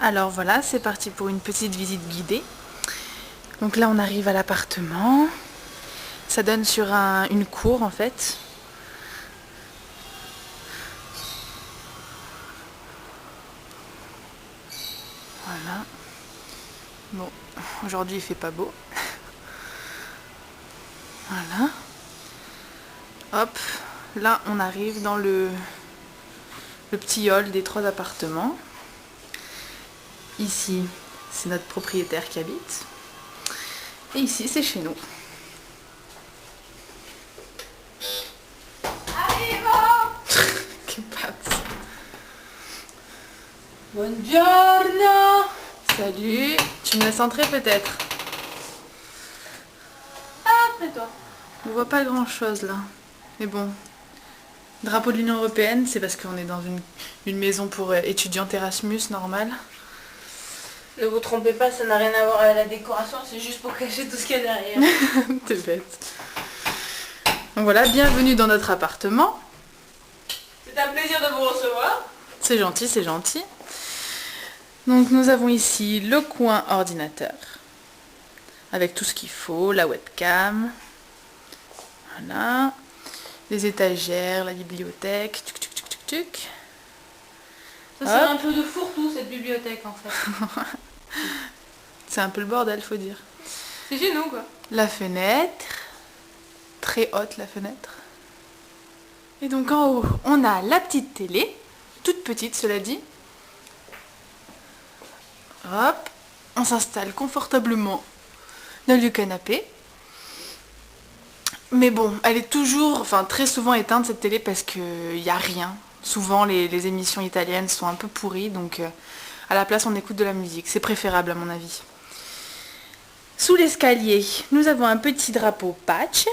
Alors voilà, c'est parti pour une petite visite guidée. Donc là on arrive à l'appartement. Ça donne sur une cour en fait. Voilà. Bon, aujourd'hui il fait pas beau. Voilà. Hop, là on arrive dans le petit hall des 3 appartements. Ici, c'est notre propriétaire qui habite. Et ici, c'est chez nous. Arrivo! Che pazzo. Buongiorno! Salut. Tu me laisses entrer peut-être? Après toi. On voit pas grand chose là. Mais bon. Drapeau de l'Union Européenne, c'est parce qu'on est dans une maison pour étudiantes Erasmus, normal. Ne vous trompez pas, ça n'a rien à voir avec la décoration, c'est juste pour cacher tout ce qu'il y a derrière. T'es bête. Donc voilà, bienvenue dans notre appartement. C'est un plaisir de vous recevoir. C'est gentil, c'est gentil. Donc nous avons ici le coin ordinateur. Avec tout ce qu'il faut, la webcam. Voilà. Les étagères, la bibliothèque. Tuc, tuc, tuc, tuc, tuc. Ça c'est un peu de fourre-tout cette bibliothèque en fait. C'est un peu le bordel, faut dire. C'est chez nous quoi. La fenêtre. Très haute la fenêtre. Et donc en haut, on a la petite télé. Toute petite, cela dit. Hop. On s'installe confortablement dans le canapé. Mais bon, elle est toujours, enfin très souvent éteinte cette télé parce qu'il n'y a rien. Souvent les émissions italiennes sont un peu pourries, donc à la place on écoute de la musique. C'est préférable à mon avis. Sous l'escalier, nous avons un petit drapeau patch.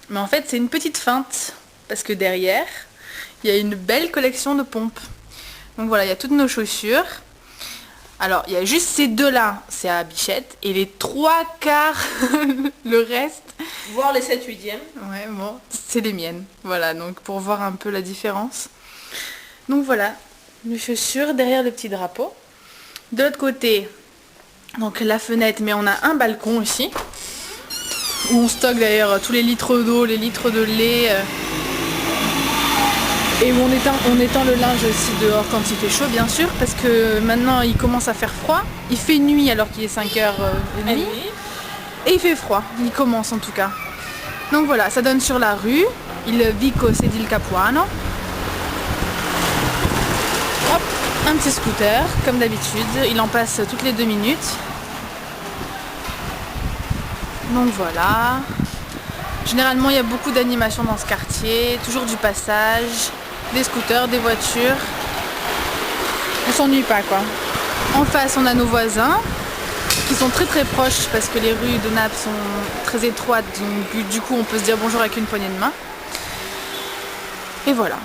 Mais en fait c'est une petite feinte. Parce que derrière, il y a une belle collection de pompes. Donc voilà, il y a toutes nos chaussures. Alors, il y a juste ces deux-là, c'est à Bichette. Et les 3/4, le reste... Voir les 7/8e. Ouais, bon, c'est les miennes. Voilà, donc pour voir un peu la différence. Donc voilà, les chaussures derrière le petit drapeau. De l'autre côté, donc la fenêtre, mais on a un balcon aussi. Où on stocke d'ailleurs tous les litres d'eau, les litres de lait. Et où on étend le linge aussi dehors quand il fait chaud, bien sûr, parce que maintenant il commence à faire froid. Il fait nuit alors qu'il est 5h30. Et il fait froid, il commence en tout cas. Donc voilà, ça donne sur la rue, il Vico Sedil Capuano. Hop, un petit scooter, comme d'habitude, il en passe toutes les 2 minutes. Donc voilà. Généralement il y a beaucoup d'animations dans ce quartier, toujours du passage, des scooters, des voitures. On s'ennuie pas quoi. En face on a nos voisins qui sont très très proches parce que les rues de Naples sont très étroites, donc du coup on peut se dire bonjour avec une poignée de main. Et voilà.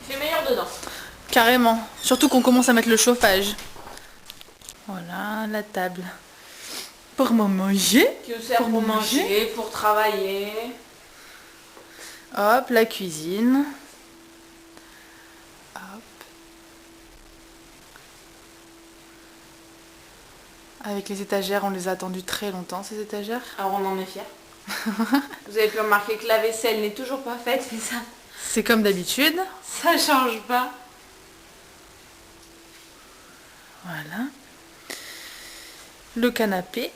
Il fait meilleur dedans. Carrément. Surtout qu'on commence à mettre le chauffage. Voilà, la table. Pour manger. Qui nous sert pour manger, pour travailler. Hop, la cuisine. Hop. Avec les étagères, on les a attendues très longtemps, ces étagères. Alors on en est fiers. Vous avez pu remarquer que la vaisselle n'est toujours pas faite, mais ça, C'est comme d'habitude. ça change pas. Voilà. Le canapé.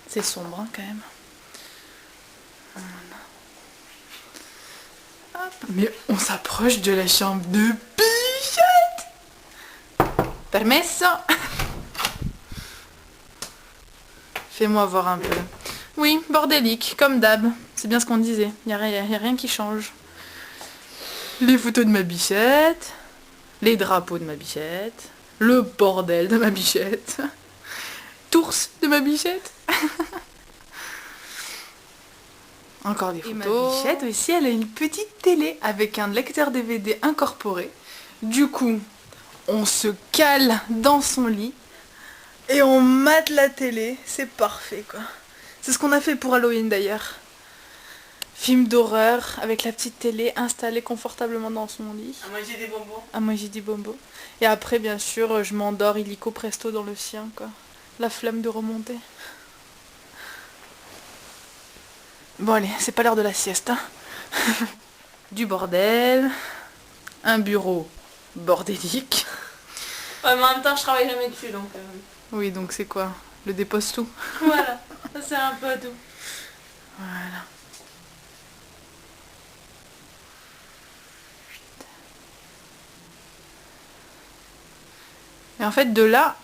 C'est sombre hein, quand même. Voilà. Hop. Mais on s'approche de la chambre de Bichette. Permesso. Fais-moi voir un peu. Oui, bordélique, comme d'hab. C'est bien ce qu'on disait. Il n'y a rien qui change. Les photos de ma Bichette. Les drapeaux de ma Bichette. Le bordel de ma Bichette. Tours de ma Bichette. Encore des photos. Et ma Bichette aussi, elle a une petite télé avec un lecteur DVD incorporé. Du coup, on se cale dans son lit et on mate la télé. C'est parfait quoi. C'est ce qu'on a fait pour Halloween d'ailleurs. Film d'horreur avec la petite télé installée confortablement dans son lit. À manger des bonbons. À manger des bonbons. Et après, bien sûr, je m'endors illico presto dans le sien, quoi. La flemme de remonter. Bon allez, c'est pas l'heure de la sieste. Hein. Du bordel. Un bureau bordélique. Ouais, mais en même temps, je travaille jamais dessus, donc... Oui, donc c'est quoi? Le dépose tout. Voilà, ça sert un peu à tout. Voilà. Et en fait, de là,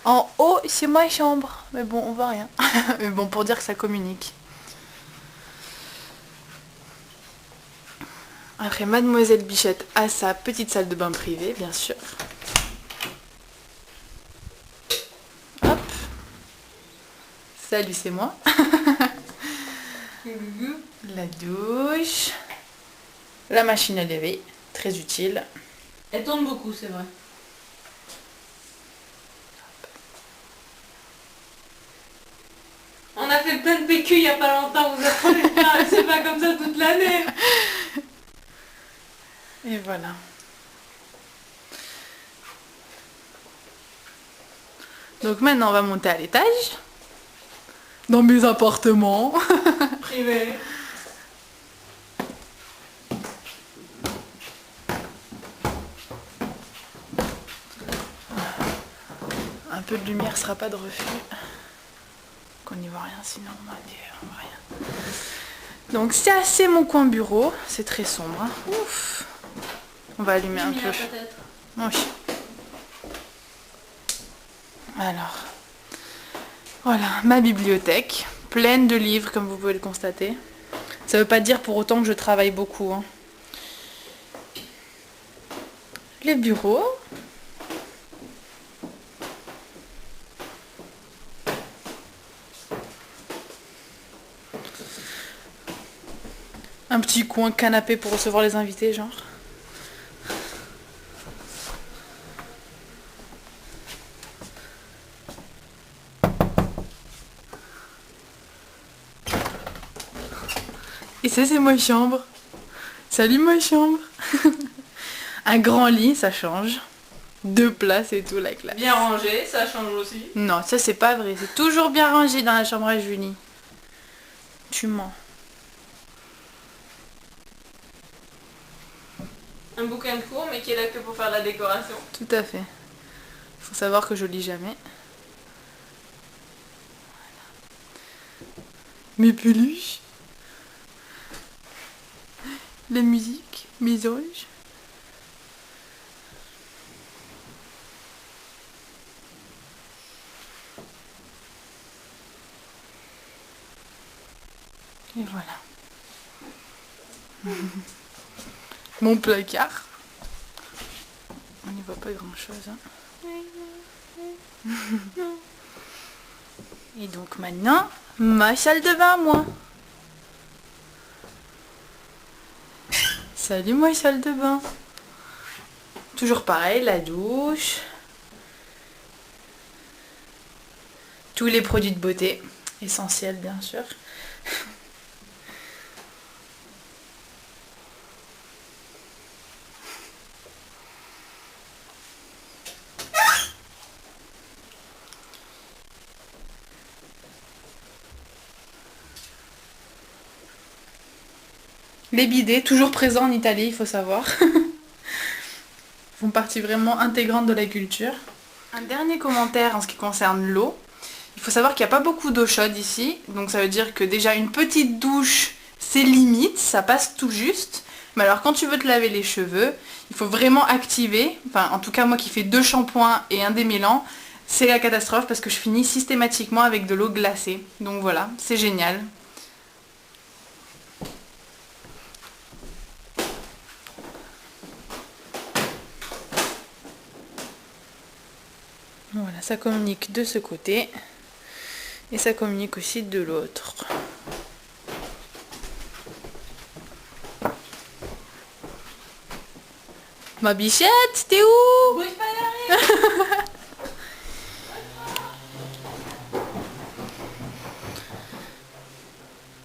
en haut, c'est ma chambre. Mais bon, on voit rien. Mais bon, pour dire que ça communique. Après, Mademoiselle Bichette a sa petite salle de bain privée, bien sûr. Hop. Salut, c'est moi. La douche. La machine à laver, très utile. Elle tourne beaucoup, c'est vrai. On a fait plein de PQ il y a pas longtemps, vous apprenez pas, c'est pas comme ça toute l'année. Et voilà. Donc maintenant on va monter à l'étage. Dans mes appartements. Privé. Un peu de lumière sera pas de refus. Qu'on n'y voit rien sinon on voit rien. Donc c'est mon coin bureau. C'est très sombre. Hein. Ouf. On va allumer un peu. Peut-être. Oui. Alors. Voilà, ma bibliothèque. Pleine de livres comme vous pouvez le constater. Ça veut pas dire pour autant que je travaille beaucoup. Hein. Les bureaux. Un petit coin canapé pour recevoir les invités, genre. Et ça, c'est ma chambre. Salut, ma chambre. Un grand lit, ça change. 2 places et tout, la classe. Bien rangé, ça change aussi. Non, ça, c'est pas vrai. C'est toujours bien rangé dans la chambre à Julie. Tu mens. Un bouquin de cours, mais qui est là que pour faire la décoration. Tout à fait. Faut savoir que je lis jamais. Mes peluches. La musique. Mes anges. Et voilà. Mon placard. On n'y voit pas grand chose. Hein. Et donc maintenant, ma salle de bain, moi. Salut, ma salle de bain. Toujours pareil, la douche. Tous les produits de beauté. Essentiels, bien sûr. Les bidets, toujours présents en Italie, il faut savoir. Font partie vraiment intégrante de la culture. Un dernier commentaire en ce qui concerne l'eau. Il faut savoir qu'il n'y a pas beaucoup d'eau chaude ici. Donc ça veut dire que déjà une petite douche, c'est limite, ça passe tout juste. Mais alors quand tu veux te laver les cheveux, il faut vraiment activer. Enfin en tout cas moi qui fais 2 shampoings et un démêlant, c'est la catastrophe parce que je finis systématiquement avec de l'eau glacée. Donc voilà, c'est génial. Voilà, ça communique de ce côté et ça communique aussi de l'autre. Ma bichette, t'es où? Bouge pas derrière.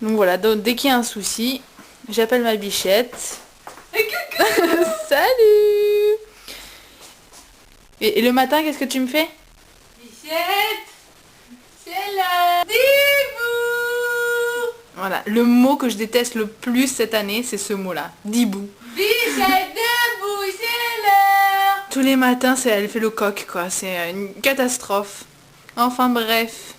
Donc voilà, donc, dès qu'il y a un souci, j'appelle ma bichette. Salut. Et le matin, qu'est-ce que tu me fais? Bichette, c'est là. Dibou. Voilà, le mot que je déteste le plus cette année, c'est ce mot-là. Dibou. Bichette, debout, c'est l'heure. Tous les matins, elle fait le coq, quoi. C'est une catastrophe. Enfin bref.